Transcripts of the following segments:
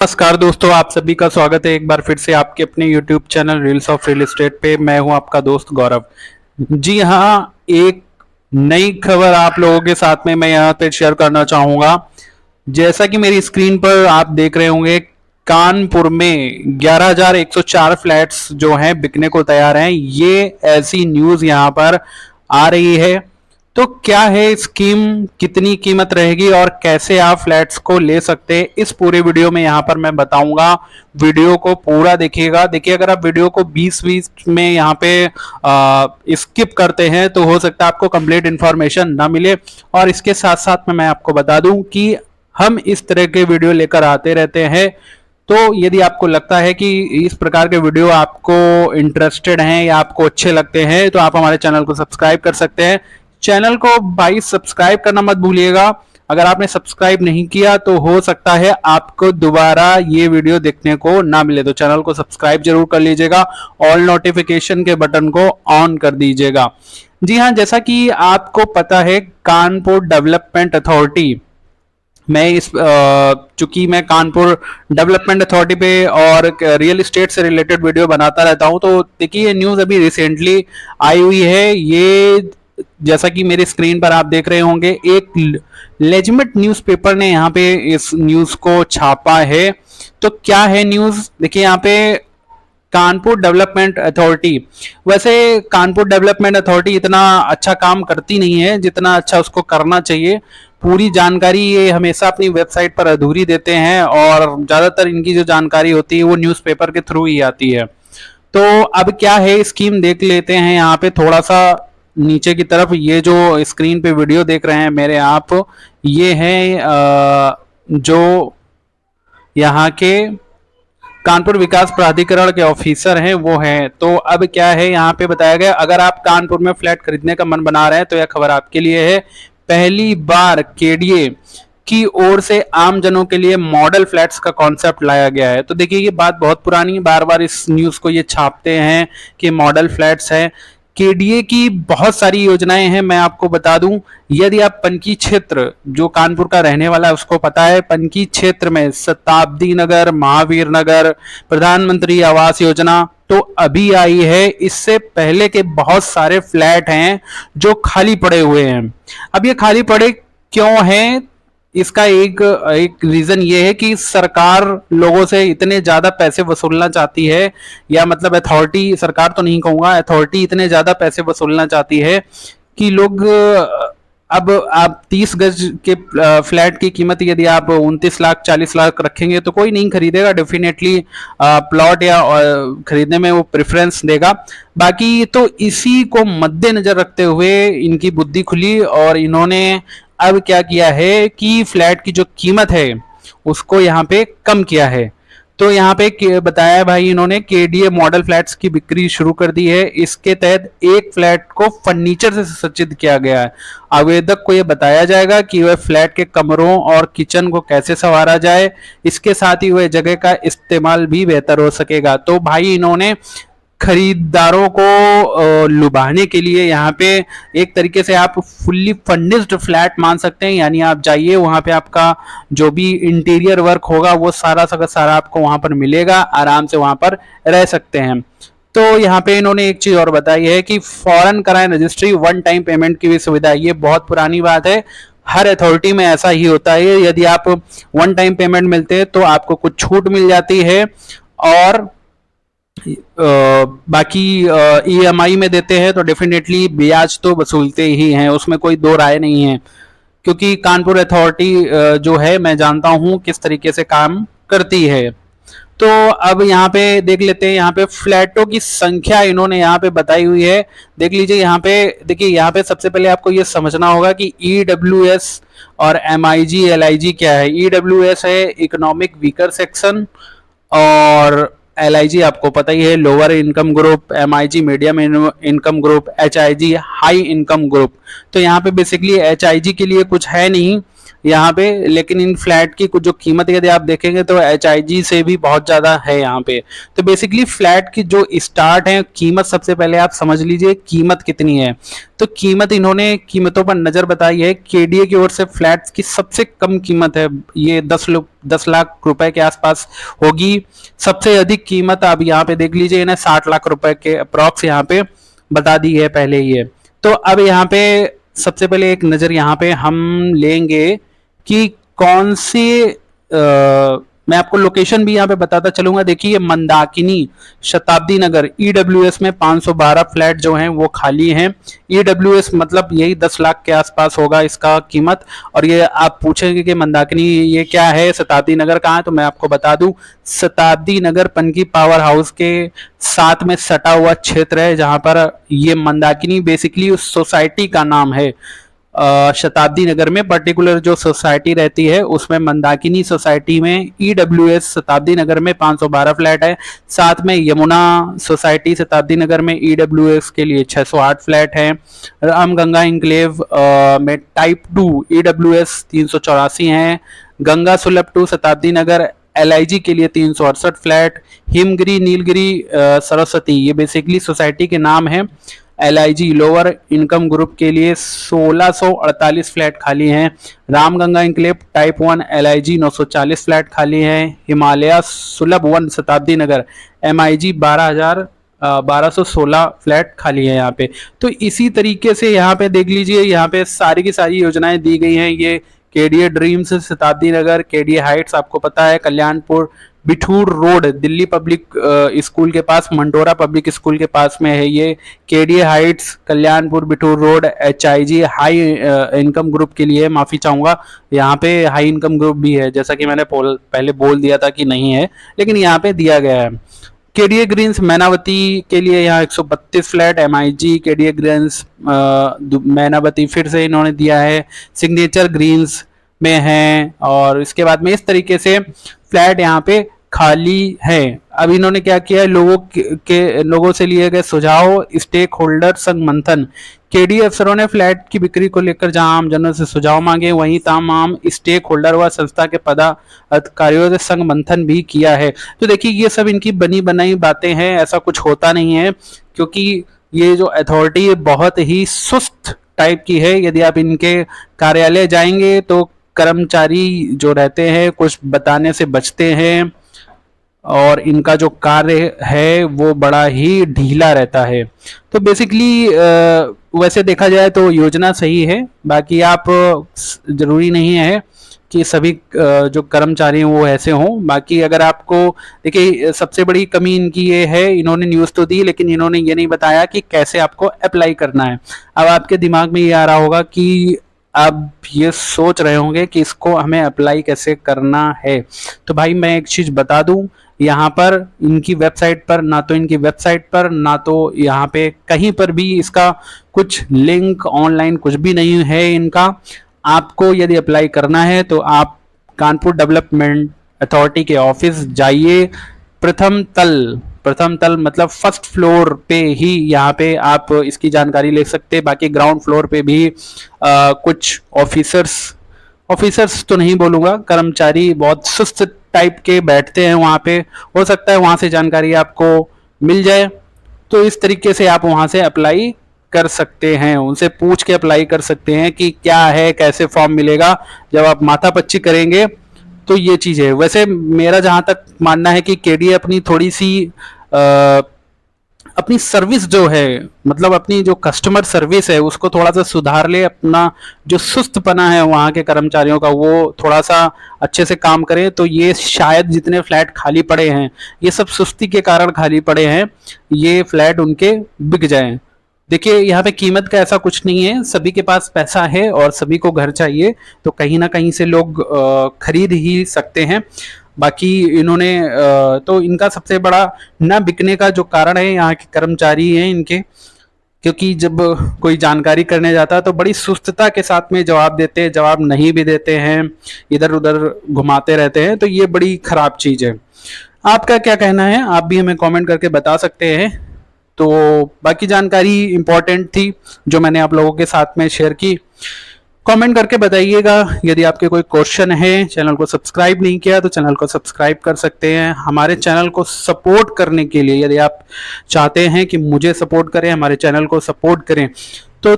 नमस्कार दोस्तों, आप सभी का स्वागत है एक बार फिर से आपके अपने YouTube channel reels of real estate पे। मैं हूं आपका दोस्त गौरव। जी हां, एक नई खबर आप लोगों के साथ में मैं यहां पे शेयर करना चाहूंगा। जैसा कि मेरी स्क्रीन पर आप देख रहे होंगे, कानपुर में 11,104 फ्लैट्स जो हैं बिकने को तैयार हैं। ये ऐसी न्यूज यहां पर आ रही है। तो क्या है स्कीम, कितनी कीमत रहेगी और कैसे आप फ्लैट्स को ले सकते हैं, इस पूरे वीडियो में यहां पर मैं बताऊंगा। वीडियो को पूरा देखिएगा। देखिए, अगर आप वीडियो को 20-20 में यहां पे स्किप करते हैं तो हो सकता है आपको कंप्लीट इंफॉर्मेशन ना मिले। और इसके साथ साथ में मैं आपको बता दूं कि हम इस तरह के वीडियो लेकर आते रहते हैं। तो यदि आपको लगता है कि इस प्रकार के वीडियो आपको इंटरेस्टेड हैं या आपको अच्छे लगते हैं तो आप हमारे चैनल को सब्सक्राइब कर सकते हैं। चैनल को भाई सब्सक्राइब करना मत भूलिएगा। अगर आपने सब्सक्राइब नहीं किया तो हो सकता है आपको दोबारा ये वीडियो देखने को ना मिले, तो चैनल को सब्सक्राइब जरूर कर लीजिएगा। ऑल नोटिफिकेशन के बटन को ऑन कर दीजिएगा। जी हाँ, जैसा कि आपको पता है, कानपुर डेवलपमेंट अथॉरिटी, मैं चूंकि मैं कानपुर डेवलपमेंट अथॉरिटी पे और रियल एस्टेट से रिलेटेड वीडियो बनाता रहता हूं, तो देखिए ये न्यूज़ अभी रिसेंटली आई हुई है। ये जैसा कि मेरी स्क्रीन पर आप देख रहे होंगे, एक लेजिमेट न्यूज़पेपर ने यहाँ पे इस न्यूज़ को छापा है। तो क्या है न्यूज़, देखिए यहाँ पे कानपुर डेवलपमेंट अथॉरिटी, वैसे कानपुर डेवलपमेंट अथॉरिटी इतना अच्छा काम करती नहीं है जितना अच्छा उसको करना चाहिए। पूरी जानकारी ये हमेशा अपनी वेबसाइट पर अधूरी देते हैं और ज़्यादातर इनकी जो जानकारी होती है वो न्यूज़पेपर के थ्रू ही आती है। तो अब क्या है, स्कीम देख लेते हैं। यहाँ पे थोड़ा सा नीचे की तरफ, ये जो स्क्रीन पे वीडियो देख रहे हैं मेरे आप, ये है जो यहाँ के कानपुर विकास प्राधिकरण के ऑफिसर हैं वो हैं। तो अब क्या है, यहाँ पे बताया गया, अगर आप कानपुर में फ्लैट खरीदने का मन बना रहे हैं तो यह खबर आपके लिए है। पहली बार केडीए की ओर से आम जनों के लिए मॉडल फ्लैट्स का कॉन्सेप्ट लाया गया है। तो देखिए ये बात बहुत पुरानी है, बार बार इस न्यूज को ये छापते हैं कि मॉडल फ्लैट्स हैं। केडीए की बहुत सारी योजनाएं हैं, मैं आपको बता दूं। यदि आप पनकी क्षेत्र, जो कानपुर का रहने वाला है उसको पता है, पनकी क्षेत्र में शताब्दी नगर, महावीर नगर, प्रधानमंत्री आवास योजना तो अभी आई है। इससे पहले के बहुत सारे फ्लैट हैं जो खाली पड़े हुए हैं। अब ये खाली पड़े क्यों हैं, इसका एक एक रीजन ये है कि सरकार लोगों से इतने ज्यादा पैसे वसूलना चाहती है, या मतलब अथॉरिटी, सरकार तो नहीं कहूंगा, अथॉरिटी इतने ज्यादा पैसे वसूलना चाहती है कि लोग अब आप 30 गज के फ्लैट की कीमत यदि आप 29 लाख 40 लाख रखेंगे तो कोई नहीं खरीदेगा। डेफिनेटली प्लॉट या खरीदने में वो प्रेफरेंस देगा। बाकी तो इसी को मद्देनजर रखते हुए इनकी बुद्धि खुली और इन्होंने अब क्या किया है कि फ्लैट की जो कीमत है उसको यहाँ पे कम किया है। तो यहाँ पे बताया भाई इन्होंने, केडीए मॉडल फ्लैट्स की बिक्री शुरू कर दी है। इसके तहत एक फ्लैट को फर्नीचर से सज्जित किया गया है। आवेदक को यह बताया जाएगा कि वह फ्लैट के कमरों और किचन को कैसे संवारा जाए, इसके साथ ही वह जगह का इस्तेमाल भी बेहतर हो सकेगा। तो भाई इन्होंने खरीदारों को लुभाने के लिए यहाँ पे एक तरीके से आप फुल्ली फर्निश्ड फ्लैट मान सकते हैं। यानी आप जाइए, वहाँ पे आपका जो भी इंटीरियर वर्क होगा वो सारा सारा आपको वहाँ पर मिलेगा, आराम से वहाँ पर रह सकते हैं। तो यहाँ पे इन्होंने एक चीज और बताई है कि फौरन कराएं रजिस्ट्री, वन टाइम पेमेंट की भी सुविधा। ये बहुत पुरानी बात है, हर अथॉरिटी में ऐसा ही होता है। यदि आप वन टाइम पेमेंट मिलते हैं तो आपको कुछ छूट मिल जाती है, और बाकी ईएमआई में देते हैं तो डेफिनेटली ब्याज तो वसूलते ही हैं, उसमें कोई दो राय नहीं है। क्योंकि कानपुर अथॉरिटी जो है, मैं जानता हूं किस तरीके से काम करती है। तो अब यहाँ पे देख लेते हैं, यहाँ पे फ्लैटों की संख्या इन्होंने यहाँ पे बताई हुई है। देख लीजिए यहाँ पे, देखिए यहाँ पे सबसे पहले आपको ये समझना होगा कि ईडब्ल्यूएस और एमआईजी एलआईजी क्या है। ईडब्ल्यूएस है इकोनॉमिक वीकर सेक्शन, और एलआईजी आपको पता ही है lower income group, MIG medium income group, HIG high income group. तो यहाँ पे बेसिकली एचआईजी के लिए कुछ है नहीं, यहाँ पे, लेकिन इन फ्लैट की कुछ जो कीमत यदि आप देखेंगे तो HIG से भी बहुत ज्यादा है यहाँ पे। तो बेसिकली फ्लैट की जो स्टार्ट है कीमत, सबसे पहले आप समझ लीजिए कीमत कितनी है। तो कीमत, इन्होंने कीमतों पर नजर बताई है, KDA की ओर से फ्लैट्स की सबसे कम कीमत है ये 10 लाख रुपए के आसपास होगी। सबसे अधिक कीमत आप यहाँ पे देख लीजिए, इन्हें 60 लाख रुपए के अप्रॉक्स यहाँ पे बता दी है पहले ही है। तो अब यहाँ पे सबसे पहले एक नजर यहाँ पे हम लेंगे कि कौन सी मैं आपको लोकेशन भी यहाँ पे बताता चलूंगा। देखिए मंदाकिनी शताब्दी नगर EWS में 512 फ्लैट जो हैं वो खाली हैं। EWS मतलब यही 10 लाख के आसपास होगा इसका कीमत। और ये आप पूछेंगे कि मंदाकिनी ये क्या है, शताब्दी नगर कहाँ है, तो मैं आपको बता दूं शताब्दी नगर पनकी पावर हाउस के साथ में सटा हुआ क्षेत्र है, जहां पर ये मंदाकिनी बेसिकली उस सोसाइटी का नाम है। शताब्दी नगर में पर्टिकुलर जो सोसाइटी रहती है उसमें मंदाकिनी सोसाइटी में EWS शताब्दी नगर में 512 फ्लैट है। साथ में यमुना सोसाइटी शताब्दी नगर में EWS के लिए 608 फ्लैट है। रामगंगा इंक्लेव में टाइप 2 EWS 384 है। गंगा सुलभ 2 शताब्दी नगर LIG के लिए 368 फ्लैट। हिमगिरी नीलगिरी सरस्वती, ये बेसिकली सोसाइटी के नाम है। LIG लोअर इनकम ग्रुप के लिए 1648 फ्लैट खाली हैं। Ramganga enclave type 1 LIG 940 flat खाली हैं। हिमालय सुलभ 1 शताब्दी नगर MIG 1216 फ्लैट खाली है यहाँ पे। तो इसी तरीके से यहाँ पे देख लीजिए, यहाँ पे सारी की सारी योजनाएं दी गई हैं। ये KDA ड्रीम्स शताब्दी नगर, KDA हाइट्स आपको पता है Kalyanpur Bithoor road Delhi public school के पास, मंडोरा पब्लिक स्कूल के पास में है ये। KDA Heights Kalyanpur Bithoor road HIG high income group के लिए, माफी चाहूंगा यहाँ पे हाई इनकम ग्रुप भी है, जैसा कि मैंने पहले बोल दिया था कि नहीं है, लेकिन यहाँ पे दिया गया है। KDA ग्रीन्स मैनावती के लिए यहाँ 132 flat MIG KDA greens Mainavati फिर से इन्होंने दिया है, सिग्नेचर ग्रीन्स में है। और इसके बाद में इस तरीके से फ्लैट यहाँ पे खाली है। अब इन्होंने क्या किया है, लोगों से लिए गए सुझाव, स्टेक होल्डर संग मंथन। KDA अफसरों ने फ्लैट की बिक्री को लेकर जहां आम जनों से सुझाव मांगे, वहीं तमाम स्टेक होल्डर व संस्था के पदाधिकारियों से संग मंथन भी किया है। तो देखिए ये सब इनकी बनी बनाई बातें हैं, ऐसा कुछ होता नहीं है, क्योंकि ये जो अथॉरिटी है बहुत ही सुस्त टाइप की है। यदि आप इनके कार्यालय जाएंगे तो कर्मचारी जो रहते हैं कुछ बताने से बचते हैं, और इनका जो कार्य है वो बड़ा ही ढीला रहता है। तो बेसिकली वैसे देखा जाए तो योजना सही है, बाकी आप जरूरी नहीं है कि सभी जो कर्मचारी हैं वो ऐसे हों। बाकी अगर आपको देखिए, सबसे बड़ी कमी इनकी ये है, इन्होंने न्यूज़ तो दी लेकिन इन्होंने ये नहीं बताया कि कैसे आपको अप्लाई करना है। अब आपके दिमाग में ये आ रहा होगा कि आप ये सोच रहे होंगे कि इसको हमें अप्लाई कैसे करना है। तो भाई मैं एक चीज़ बता दूं, यहाँ पर इनकी वेबसाइट पर ना तो इनकी वेबसाइट पर ना तो यहाँ पे कहीं पर भी इसका कुछ लिंक ऑनलाइन कुछ भी नहीं है इनका। आपको यदि अप्लाई करना है तो आप कानपुर डेवलपमेंट अथॉरिटी के ऑफिस जाइए। प्रथम तल मतलब फर्स्ट फ्लोर पे ही यहाँ पे आप इसकी जानकारी ले सकते हैं। बाकी ग्राउंड फ्लोर पे भी कुछ ऑफिसर्स तो नहीं बोलूंगा, कर्मचारी बहुत सुस्त टाइप के बैठते हैं वहाँ पे, हो सकता है वहाँ से जानकारी आपको मिल जाए। तो इस तरीके से आप वहाँ से अप्लाई कर सकते हैं, उनसे पूछ के अप्लाई कर सकते हैं कि क्या है, कैसे फॉर्म मिलेगा। जब आप माथापच्ची करेंगे तो ये चीज़ है। वैसे मेरा जहाँ तक मानना है कि KDA अपनी थोड़ी सी अपनी सर्विस जो है, मतलब अपनी जो कस्टमर सर्विस है उसको थोड़ा सा सुधार ले। अपना जो सुस्तपना है वहाँ के कर्मचारियों का वो थोड़ा सा अच्छे से काम करें, तो ये शायद जितने फ्लैट खाली पड़े हैं ये सब सुस्ती के कारण खाली पड़े हैं, ये फ्लैट उनके बिक जाएं। देखिए यहाँ पे कीमत का ऐसा कुछ नहीं है, सभी के पास पैसा है और सभी को घर चाहिए, तो कहीं ना कहीं से लोग खरीद ही सकते हैं। बाकी इन्होंने तो इनका सबसे बड़ा न बिकने का जो कारण है यहाँ के कर्मचारी हैं इनके, क्योंकि जब कोई जानकारी करने जाता है तो बड़ी सुस्तता के साथ में जवाब देते हैं, जवाब नहीं भी देते हैं, इधर उधर घुमाते रहते हैं, तो ये बड़ी खराब चीज़ है। आपका क्या कहना है, आप भी हमें कमेंट करके बता सकते हैं। तो बाकी जानकारी इंपॉर्टेंट थी जो मैंने आप लोगों के साथ में शेयर की। कमेंट करके बताइएगा। यदि आपके कोई क्वेश्चन है, चैनल को सब्सक्राइब नहीं किया तो चैनल को सब्सक्राइब कर सकते हैं। हमारे चैनल को सपोर्ट करने के लिए, यदि आप चाहते हैं कि मुझे सपोर्ट करें, हमारे चैनल को सपोर्ट करें, तो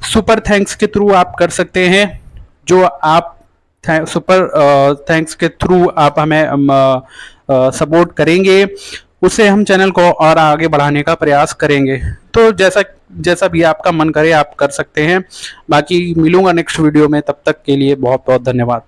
सुपर थैंक्स के थ्रू आप कर सकते हैं। जो आप सुपर थैंक्स के थ्रू आप हमें सपोर्ट करेंगे, उससे हम चैनल को और आगे बढ़ाने का प्रयास करेंगे। तो जैसा जैसा भी आपका मन करे आप कर सकते हैं। बाकी मिलूंगा नेक्स्ट वीडियो में, तब तक के लिए बहुत बहुत धन्यवाद।